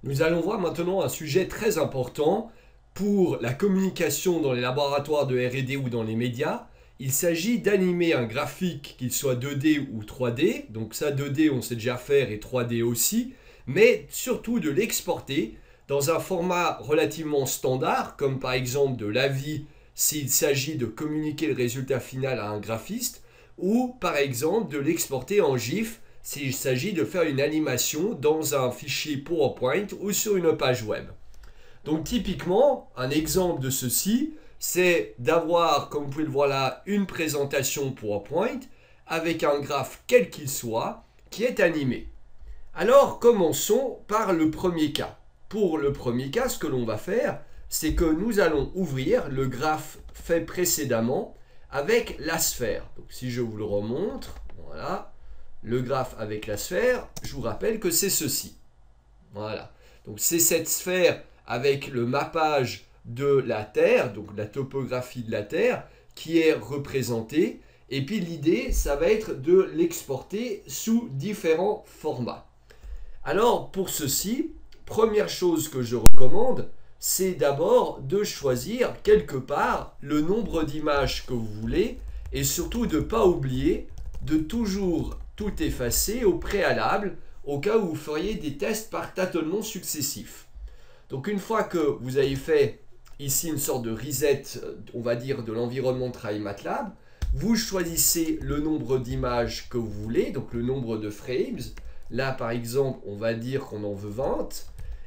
Nous allons voir maintenant un sujet très important pour la communication dans les laboratoires de R&D ou dans les médias. Il s'agit d'animer un graphique, qu'il soit 2D ou 3D. Donc ça, 2D, on sait déjà faire et 3D aussi. Mais surtout de l'exporter dans un format relativement standard, comme par exemple de l'avis s'il s'agit de communiquer le résultat final à un graphiste, ou par exemple de l'exporter en GIF s'il s'agit de faire une animation dans un fichier PowerPoint ou sur une page web. Donc typiquement, un exemple de ceci, c'est d'avoir, comme vous pouvez le voir là, une présentation PowerPoint avec un graphe quel qu'il soit qui est animé. Alors commençons par le premier cas. Pour le premier cas, ce que l'on va faire, c'est que nous allons ouvrir le graphe fait précédemment avec la sphère. Donc si je vous le remontre, voilà, le graphe avec la sphère, je vous rappelle que c'est ceci. Voilà. Donc c'est cette sphère avec le mappage de la Terre, donc la topographie de la Terre, qui est représentée. Et puis l'idée, ça va être de l'exporter sous différents formats. Alors pour ceci, première chose que je recommande, c'est d'abord de choisir quelque part le nombre d'images que vous voulez et surtout de ne pas oublier de toujours tout effacer au préalable au cas où vous feriez des tests par tâtonnement successifs. Donc une fois que vous avez fait ici une sorte de reset, on va dire, de l'environnement de travail MATLAB, vous choisissez le nombre d'images que vous voulez, donc le nombre de frames. Là, par exemple, on va dire qu'on en veut 20.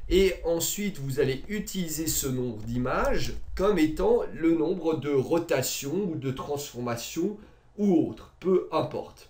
Et ensuite, vous allez utiliser ce nombre d'images comme étant le nombre de rotations ou de transformations ou autre, peu importe.